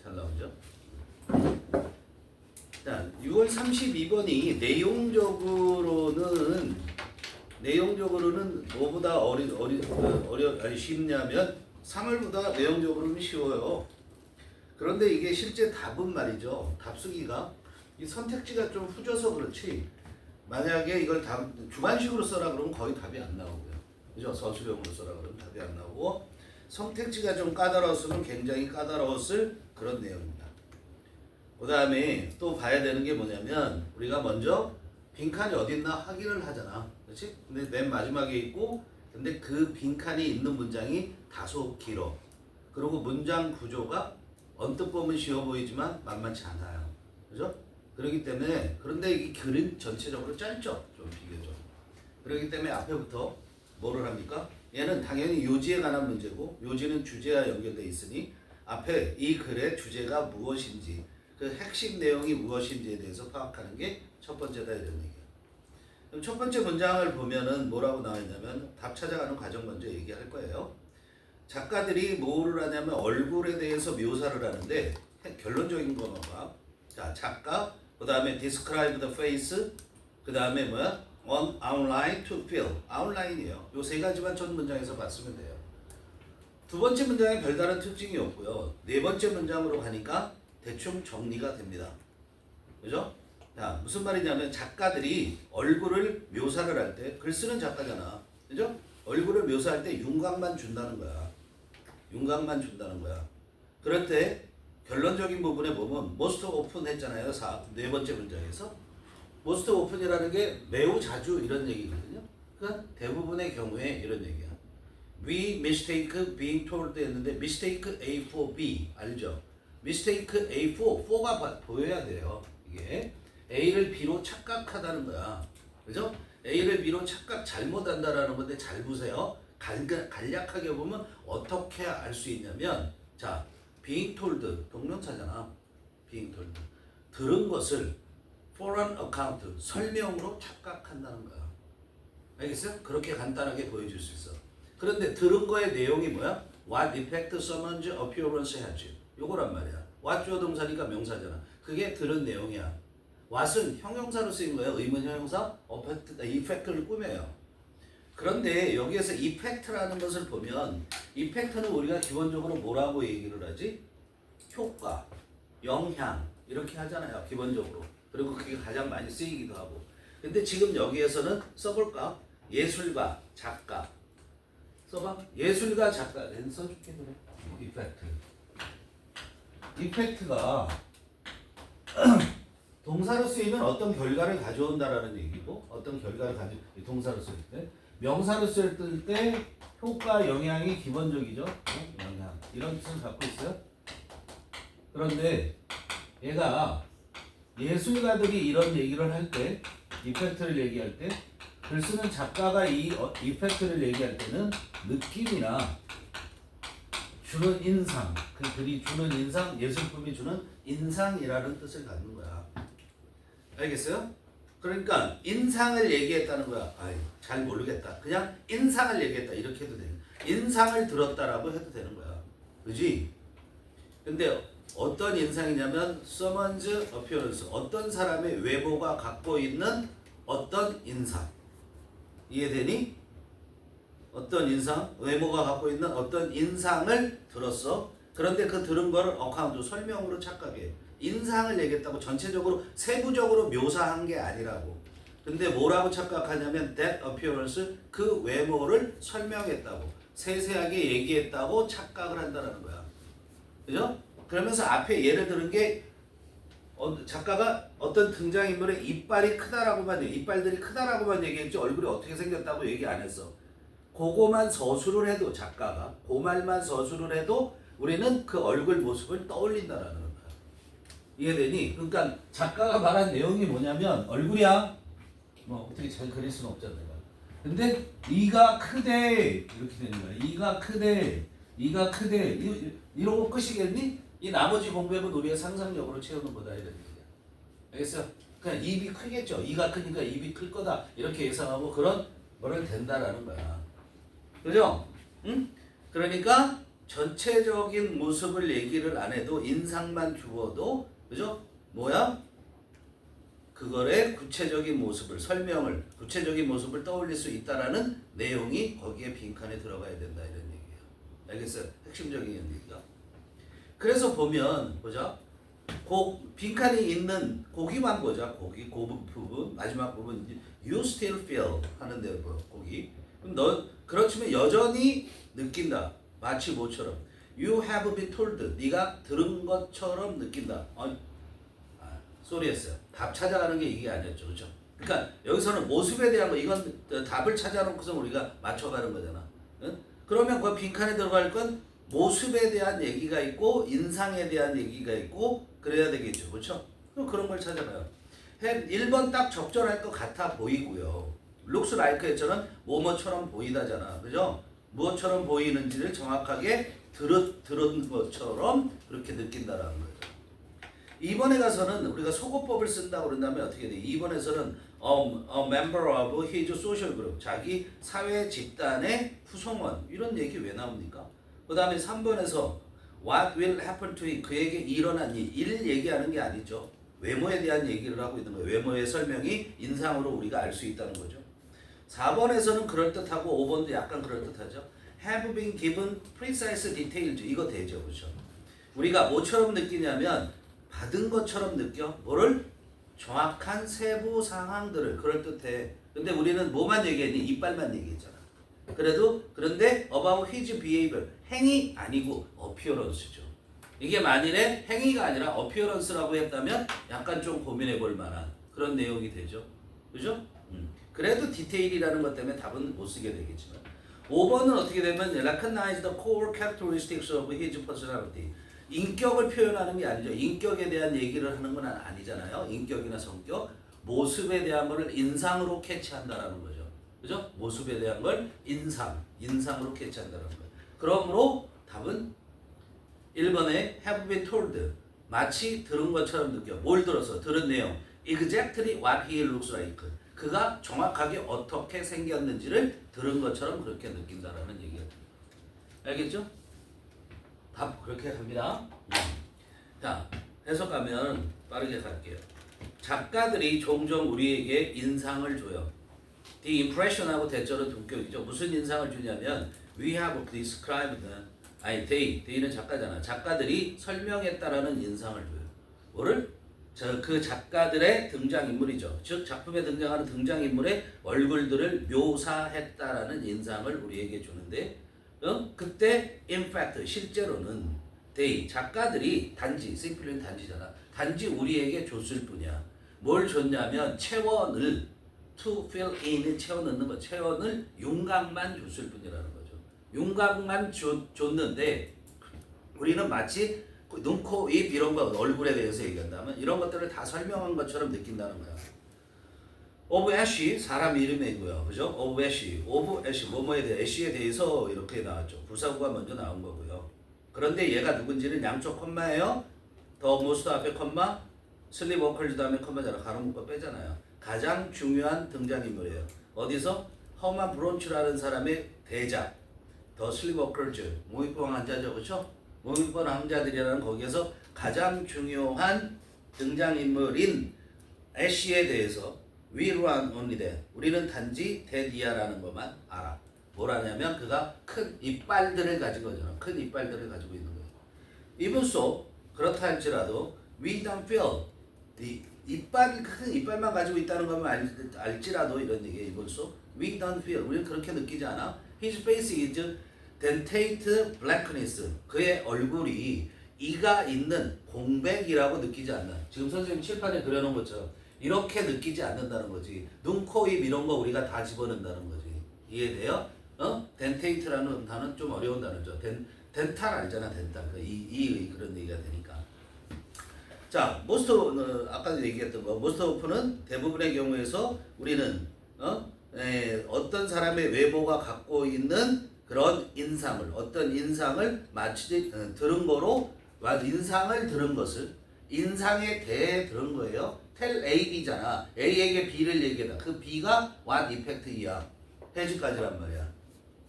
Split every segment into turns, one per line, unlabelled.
잘 나오죠? 자, 6월 32번이 내용적으로는 뭐보다 쉽냐면 3월보다 내용적으로는 쉬워요. 그런데 이게 실제 답은 말이죠. 답쓰기가 이 선택지가 좀 후져서 그렇지. 만약에 이걸 주관식으로 써라 그러면 거의 답이 안 나오고요. 그죠? 서술형으로 써라 그러면 답이 안 나오고 선택지가 좀 까다로웠으면 굉장히 까다로웠을 그런 내용입니다. 그 다음에 또 봐야 되는 게 뭐냐면 우리가 먼저 빈칸이 어디 있나 확인을 하잖아. 그렇지? 근데 맨 마지막에 있고 근데 그 빈칸이 있는 문장이 다소 길어. 그리고 문장 구조가 언뜻 보면 쉬워 보이지만 만만치 않아요. 그죠? 그렇기 때문에 그런데 이 글은 전체적으로 짧죠. 좀 비교적. 그렇기 때문에 앞에부터 뭐를 합니까? 얘는 당연히 요지에 관한 문제고 요지는 주제와 연결되어 있으니 앞에 이 글의 주제가 무엇인지 그 핵심 내용이 무엇인지에 대해서 파악하는 게 첫 번째다 이런 얘기예요. 그럼 첫 번째 문장을 보면은 뭐라고 나와 있냐면 답 찾아가는 과정 먼저 얘기할 거예요. 작가들이 뭐를 하냐면 얼굴에 대해서 묘사를 하는데 결론적인 거만 봐. 자, 작가, 그 다음에 describe the face, 그 다음에 뭐야? on outline to fill. outline이에요. 요 세 가지만 첫 문장에서 봤으면 돼요. 두 번째 문장에 별다른 특징이 없고요. 네 번째 문장으로 가니까 대충 정리가 됩니다. 그죠? 자, 무슨 말이냐면 작가들이 얼굴을 묘사를 할 때 글 쓰는 작가잖아. 그죠? 얼굴을 묘사할 때 윤곽만 준다는 거야. 윤곽만 준다는 거야. 그럴 때 결론적인 부분에 보면 most often 했잖아요. 네 번째 문장에서. most often이라는 게 매우 자주 이런 얘기거든요. 그러니까 대부분의 경우에 이런 얘기야. We mistake being told 했는데 mistake A for B 알죠? mistake A for 4가 보여야 돼요. 이게 A를 B로 착각하다는 거야. 그죠? A를 B로 잘못한다라는 건데 잘 보세요. 간략하게 보면 어떻게 알 수 있냐면 자, being told 동명사잖아. being told 들은 것을 for an account 설명으로 착각한다는 거야. 알겠어요? 그렇게 간단하게 보여줄 수 있어. 그런데 들은 거의 내용이 뭐야? What effect someone's appearance has. 요거란 말이야. what 주어 동사니까 명사잖아. 그게 들은 내용이야. what은 형용사로 쓰인 거예요. 의문 형용사 effect를 꾸며요. 그런데 여기에서 effect라는 것을 보면 effect는 우리가 기본적으로 뭐라고 얘기를 하지? 효과, 영향 이렇게 하잖아요. 기본적으로. 그리고 그게 가장 많이 쓰이기도 하고. 근데 지금 여기에서는 써볼까? 예술가, 작가. 써봐. 예술가, 작가. 렌 써줄게 그래. 이펙트. 이펙트가 동사로 쓰이면 어떤 결과를 가져온다라는 얘기고, 어떤 결과를 동사로 쓸 때, 명사로 쓸 때 효과, 영향이 기본적이죠. 영향. 이런 뜻을 갖고 있어요. 그런데 얘가 예술가들이 이런 얘기를 할 때, 이펙트를 얘기할 때, 글 쓰는 작가가 이 이펙트를 얘기할 때는 느낌이나 주는 인상, 그 글이 주는 인상, 예술품이 주는 인상이라는 뜻을 갖는 거야. 알겠어요? 그러니까 인상을 얘기했다는 거야. 아이, 잘 모르겠다. 그냥 인상을 얘기했다. 이렇게 해도 돼. 인상을 들었다라고 해도 되는 거야. 그지? 근데 어떤 인상이냐면 someone's appearance. 어떤 사람의 외모가 갖고 있는 어떤 인상. 이해되니? 어떤 인상? 외모가 갖고 있는 어떤 인상을 들었어. 그런데 그 들은 거를 어카운트 설명으로 착각해. 인상을 얘기했다고 전체적으로 세부적으로 묘사한 게 아니라고. 근데 뭐라고 착각하냐면 that appearance 그 외모를 설명했다고. 세세하게 얘기했다고 착각을 한다는 거야. 그죠? 그러면서 앞에 예를 들은 게 작가가 어떤 등장인물의 이빨이 크다라고만 이빨들이 크다라고만 얘기했지 얼굴이 어떻게 생겼다고 얘기 안 했어. 그거만 서술을 해도 작가가 그 말만 서술을 해도 우리는 그 얼굴 모습을 떠올린다라는 거야. 이해되니? 그러니까 작가가 말한 내용이 뭐냐면 얼굴이야. 뭐 어떻게 잘 그릴 수는 없잖아. 근데 이가 크대 이렇게 되는 거야. 이가 크대, 이가 크대 이러고 끝이겠니? 이 나머지 공백은 우리가 상상력으로 채우는 거다 이런 얘기야. 알겠어? 그냥 입이 크겠죠. 이가 크니까 입이 클 거다 이렇게 예상하고 그런 거를 된다라는 거야. 그죠? 응? 그러니까 전체적인 모습을 얘기를 안 해도 인상만 주어도 그죠? 뭐야? 그거의 구체적인 모습을 설명을 구체적인 모습을 떠올릴 수 있다라는 내용이 거기에 빈칸에 들어가야 된다 이런 얘기예요. 알겠어요? 핵심적인 얘기가. 그래서 보면 보자. 빈칸이 있는 거기만 보자. 거기 그 부분 마지막 부분 you still feel 하는데 거기. 그럼 너 그렇지만 여전히 느낀다. 마치 뭐처럼 you have been told 네가 들은 것처럼 느낀다. 쏘리했어요. 답 찾아가는 게 이게 아니었죠, 그렇죠? 그러니까 여기서는 모습에 대한 거 이건 답을 찾아놓고서 우리가 맞춰가는 거잖아. 응? 그러면 그 빈칸에 들어갈 건 모습에 대한 얘기가 있고 인상에 대한 얘기가 있고 그래야 되겠죠, 그렇죠? 그럼 그런 걸 찾아가요. 1번 딱 적절할 것 같아 보이고요. looks like에서는 뭐뭐처럼 보이다잖아, 그죠? 무엇처럼 보이는지를 정확하게 들은 것처럼 그렇게 느낀다라는 거예요. 2번에 가서는 우리가 속어법을 쓴다고 그런다면 어떻게 돼? 2번에서는 a member of his social group 자기 사회 집단의 구성원 이런 얘기 왜 나옵니까? 그 다음에 3번에서 what will happen to him 그에게 일어난 일을 얘기하는 게 아니죠. 외모에 대한 얘기를 하고 있는 거예요. 외모의 설명이 인상으로 우리가 알 수 있다는 거죠. 4번에서는 그럴듯하고 5번도 약간 그럴듯하죠. have been given precise details 이거 되죠. 그렇죠? 우리가 뭐처럼 느끼냐면 받은 것처럼 느껴. 뭐를? 정확한 세부 상황들을 그럴듯해. 근데 우리는 뭐만 얘기했니? 이빨만 얘기했잖아. 그런데 about his behavior 행위 아니고 appearance죠. 이게 만일에 행위가 아니라 appearance라고 했다면 약간 좀 고민해 볼 만한 그런 내용이 되죠. 그죠? 그래도 디테일이라는 것 때문에 답은 못 쓰게 되겠지만 5번은 어떻게 되면 recognize the core characteristics of his personality 인격을 표현하는 게 아니죠. 인격에 대한 얘기를 하는 건 아니잖아요. 인격이나 성격, 모습에 대한 거를 인상으로 캐치한다라는 거죠. 그죠? 모습에 대한 걸 인상으로 캐치한다는 거예요. 그러므로 답은 1번에 have been told 마치 들은 것처럼 느껴. 뭘 들어서? 들은 내용. Exactly what he looks like. 그가 정확하게 어떻게 생겼는지를 들은 것처럼 그렇게 느낀다라는 얘기예요. 알겠죠? 답 그렇게 합니다. 자, 해석하면 빠르게 갈게요. 작가들이 종종 우리에게 인상을 줘요. The impression하고 대절은 동격이죠. 무슨 인상을 주냐면 we have described they는 작가잖아. 작가들이 설명했다라는 인상을 줘요. 뭐를? 그 작가들의 등장인물이죠. 즉 작품에 등장하는 등장인물의 얼굴들을 묘사했다라는 인상을 우리에게 주는데 그때 in fact 실제로는 they 작가들이 단지 simply는 단지잖아. 단지 우리에게 줬을 뿐이야. 뭘 줬냐면 체원을 to fill in을 채워 넣는 거. 체원을 윤곽만 줬을 뿐이라는 거죠. 윤곽만 줬는데 우리는 마치 눈, 코, 입 이런 거 얼굴에 대해서 얘기한다면 이런 것들을 다 설명한 것처럼 느낀다는 거야. of 애쉬 사람 이름이고요. 그죠? of 애쉬 뭐뭐에 대해 애쉬에 대해서 이렇게 나왔죠. 부사구가 먼저 나온 거고요. 그런데 얘가 누군지는 양쪽 컴마예요. 더 모스트 앞에 컴마, 슬립워커즈 다음에 컴마잖아. 가로 묶어 빼잖아요. 가장 중요한 등장인물이에요. 어디서? 허만 브론츠라는 사람의 대작. 더 슬립워커즈 모의권 환자죠. 그렇죠? 모의권 환자들이라는 거기에서 가장 중요한 등장인물인 애쉬에 대해서 We run only that. 우리는 단지 that이야라는 것만 알아. 뭐라냐면 그가 큰 이빨들을 가지고 있잖아. 큰 이빨들을 가지고 있는 거예요. Even so, 그렇다 할지라도 we don't feel 큰 이빨만 가지고 있다는 것만 알지라도 이런 얘기예요. Even so, we don't feel 우리는 그렇게 느끼지 않아. His face is dentate blackness. 그의 얼굴이 이가 있는 공백이라고 느끼지 않나. 지금 선생님 칠판에 그려놓은 것처럼 이렇게 느끼지 않는다는 거지. 눈, 코, 입 이런 거 우리가 다 집어넣는다는 거지. 이해돼요? 덴테이트라는 단어는 좀 어려운 단어죠. 덴탈 알잖아, 덴탈. 그런 얘기가 되니까. 자, 모스트 아까도 얘기했던 거. 모스트 오프는 대부분의 경우에서 우리는 어떤 사람의 외모가 갖고 있는 그런 인상을 어떤 인상을 마치 들은 거로 인상을 들은 것을 인상에 대해 들은 거예요. tell A, B잖아. A에게 B를 얘기하다. 그 B가 what effect이야. 해지까지란 말이야.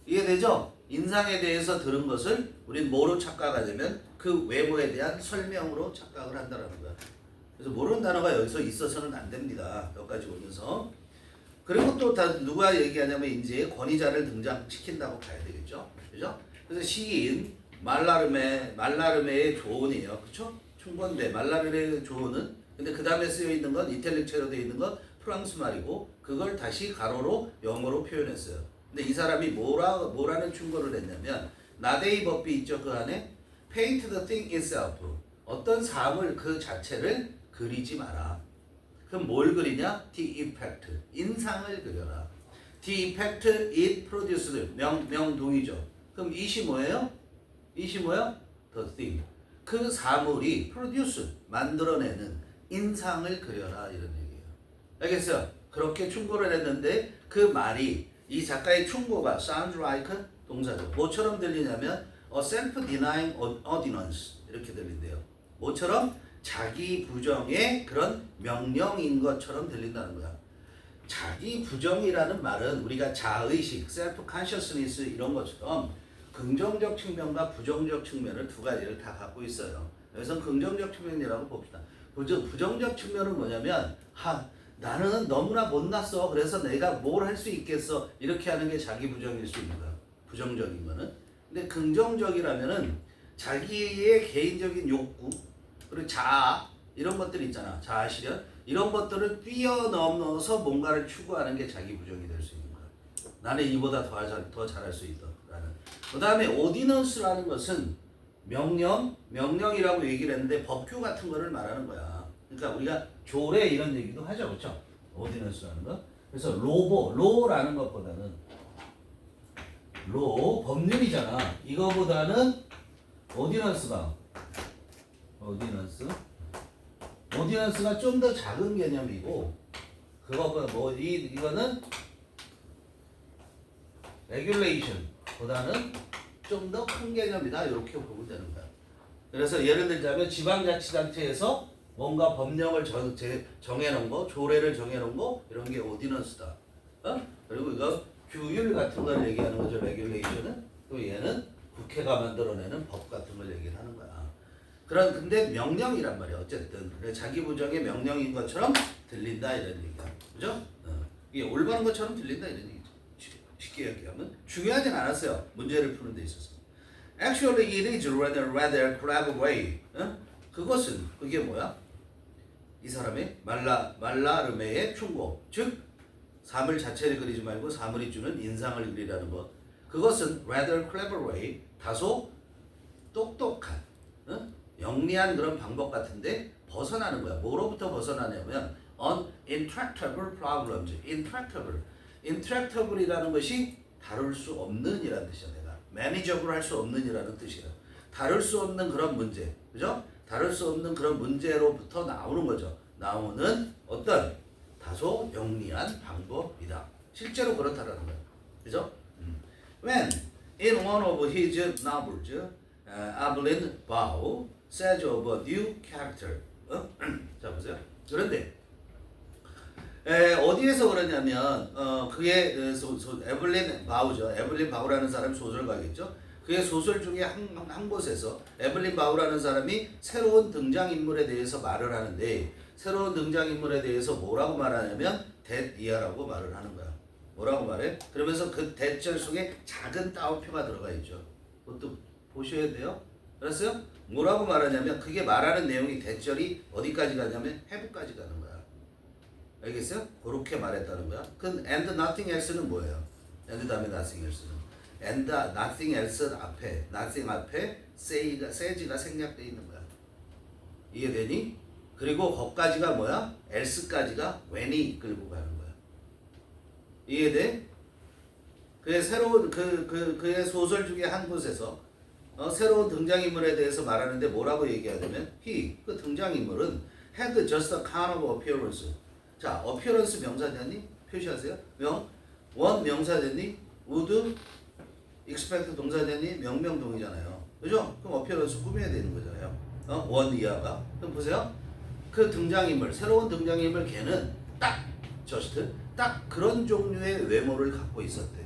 이해되죠? 인상에 대해서 들은 것을 우린 뭐로 착각하냐면 그 외모에 대한 설명으로 착각을 한다는 거야. 그래서 모르는 단어가 여기서 있어서는 안 됩니다. 여기까지 오면서. 그리고 또 다 누가 얘기하냐면 이제 권위자를 등장시킨다고 봐야 되겠죠. 그죠? 그래서 시인 말라르메의 조언이에요. 그렇죠? 충건대 말라르메의 조언은 근데 그 다음에 쓰여 있는 건 이탈릭체로 되어 있는 건 프랑스 말이고 그걸 다시 가로로 영어로 표현했어요. 근데 이 사람이 뭐라는 충고를 했냐면 나데이 법비 있죠 그 안에 paint the thing itself 어떤 사물을 그 자체를 그리지 마라. 그럼 뭘 그리냐? The effect 인상을 그려라. The effect it produced 명동이죠. 그럼 it이 뭐예요? it이 뭐야? The thing 그 사물이 produce 만들어내는 인상을 그려라 이런 얘기예요. 알겠어요? 그렇게 충고를 했는데 그 말이 이 작가의 충고가 sounds like 동사죠. 뭐처럼 들리냐면 a self-denying ordinance 이렇게 들린대요. 뭐처럼? 자기 부정의 그런 명령인 것처럼 들린다는 거야. 자기 부정이라는 말은 우리가 자의식, self-consciousness 이런 것처럼 긍정적 측면과 부정적 측면을 두 가지를 다 갖고 있어요. 여기서 긍정적 측면이라고 봅시다. 부정적 측면은 뭐냐면 나는 너무나 못났어. 그래서 내가 뭘 할 수 있겠어. 이렇게 하는 게 자기 부정일 수 있는 거야. 부정적인 거는. 근데 긍정적이라면은 자기의 개인적인 욕구 그리고 자아 이런 것들 있잖아. 자아 실현 이런 것들을 뛰어넘어서 뭔가를 추구하는 게 자기 부정이 될 수 있는 거야. 나는 이보다 더 잘할 수 있다. 그 다음에 오디넌스라는 것은 명령이라고 얘기를 했는데 법규 같은 거를 말하는 거야. 그러니까 우리가 조례 이런 얘기도 하죠. 그렇죠? 오디넌스라는 거. 그래서 로라는 것보다는 법률이잖아. 이거보다는 오디넌스가 좀 더 작은 개념이고 그거보다 이거는 레귤레이션 보다는 좀 더 큰 개념이다. 이렇게 보면 되는 거야. 그래서 예를 들자면 지방자치단체에서 뭔가 법령을 정해놓은 거, 조례를 정해놓은 거 이런 게 오디넌스다. 그리고 이거 규율 같은 걸 얘기하는 거죠. 레귤레이션은. 또 얘는 국회가 만들어내는 법 같은 걸 얘기를 하는 거야. 근데 명령이란 말이야. 어쨌든 자기 부정의 명령인 것처럼 들린다 이런 얘기야. 그죠? 이게 올바른 것처럼 들린다 이런 얘기죠. 쉽게 얘기하면 중요하진 않았어요. 문제를 푸는 데 있어서. Actually, it is rather clever way. 그것은 그게 뭐야? 이 사람의 말라르메의 충고, 즉 사물 자체를 그리지 말고 사물이 주는 인상을 그리라는 것. 그것은 rather clever way, 다소 똑똑한, 영리한 그런 방법 같은데 벗어나는 거야. 뭐로부터 벗어나냐면 intractable problems. intractable이라는 것이 다룰 수 없는 이라는 뜻이야. 내가 manageable 할 수 없는 이라는 뜻이야. 다룰 수 없는 그런 문제, 그죠? 다룰 수 없는 그런 문제로부터 나오는 거죠. 나오는 어떤 다소 영리한 방법이다. 실제로 그렇다라는 거야. 그죠? When in one of his novels, Evelyn Waugh says of a new character. 자 보세요. 그런데 어디에서 그러냐면 그의 에블린 바우죠. 에블린 바우라는 사람이 소설가겠죠. 그의 소설 중에 한 곳에서 에블린 바우라는 사람이 새로운 등장인물에 대해서 말을 하는데 새로운 등장인물에 대해서 뭐라고 말하냐면 데이아라고 말을 하는 거야. 뭐라고 말해? 그러면서 그 대절 속에 작은 따옴표가 들어가 있죠. 그것도 보셔야 돼요. 알았어요? 뭐라고 말하냐면 그게 말하는 내용이 대절이 어디까지 가냐면 have까지 가는 거야. 알겠어요? 그렇게 말했다는 거야. 그 and nothing else는 뭐예요? and 다음에 nothing else는 and nothing else 앞에 nothing 앞에 say가 생략되어 있는 거야. 이해되니? 그리고 거기까지가 뭐야? else까지가 when이 이끌고 가는 거야. 이해돼? 그의 새로운 그의 소설 중에 한 곳에서 새로운 등장인물에 대해서 말하는데 뭐라고 얘기하냐면 그 등장인물은 had just a kind of appearance. 자, appearance 명사 됐니? 표시하세요. 원 명사 됐니? would expect 동사 됐니? 명명동이잖아요. 그죠? 그럼 appearance 꾸며야 되는 거잖아요. 원 이하가. 그럼 보세요. 그 등장인물, 새로운 등장인물 걔는 딱 그런 종류의 외모를 갖고 있었대.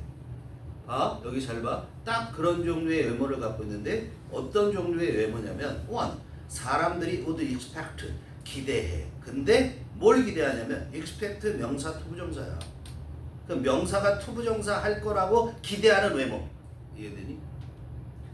여기 잘 봐. 딱 그런 종류의 외모를 갖고 있는데 어떤 종류의 외모냐면 one, 사람들이 would expect, 기대해. 근데 뭘 기대하냐면 expect 명사 투부정사야. 그 명사가 투부정사 할 거라고 기대하는 외모. 이해되니?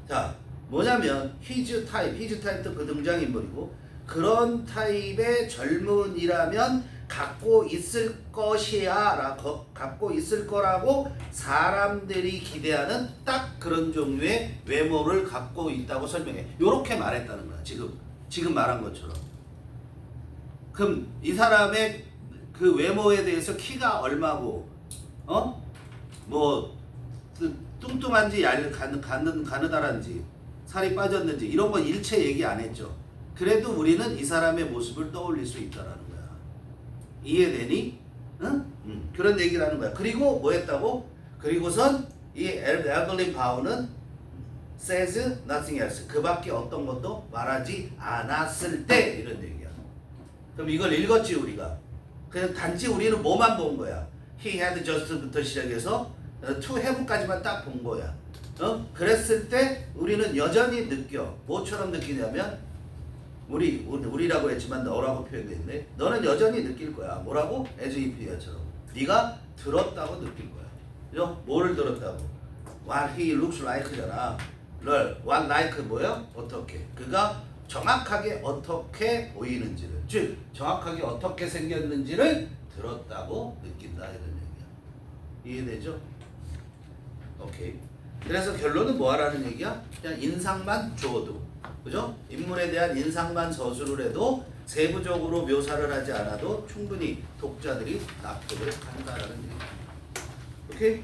자, 뭐냐면 his 타입도 그 등장인물이고 그런 타입의 젊은이라면 갖고 있을 것이야 갖고 있을 거라고 사람들이 기대하는 딱 그런 종류의 외모를 갖고 있다고 설명해. 요렇게 말했다는 거야. 지금 말한 것처럼. 그럼 이 사람의 그 외모에 대해서 키가 얼마고 뭐 뚱뚱한지 가느다란지 살이 빠졌는지 이런 건 일체 얘기 안 했죠. 그래도 우리는 이 사람의 모습을 떠올릴 수 있다라는 거야. 이해되니? 응? 그런 얘기를 하는 거야. 그리고 뭐 했다고? 그리고선 이 엘글린 바우는 says nothing else. 그 밖에 어떤 것도 말하지 않았을 때 이런 얘기야. 그럼 이걸 읽었지 우리가. 그냥 단지 우리는 뭐만 본 거야. He had just부터 시작해서 to have까지만 딱 본 거야. 그랬을 때 우리는 여전히 느껴. 뭐처럼 느끼냐면 우리라고 했지만 너라고 표현됐네. 너는 여전히 느낄 거야. 뭐라고? as if 처럼. 네가 들었다고 느낄 거야. 그죠? 뭐를 들었다고? What he looks like잖아. what like 뭐야? 어떻게? 그가 정확하게 어떻게 보이는지를, 즉 정확하게 어떻게 생겼는지를 들었다고 느낀다 이런 얘기야. 이해되죠? 오케이. 그래서 결론은 뭐 하라는 얘기야? 그냥 인상만 줘도, 그죠? 인물에 대한 인상만 서술을 해도 세부적으로 묘사를 하지 않아도 충분히 독자들이 납득을 한다라는 얘기야. 오케이?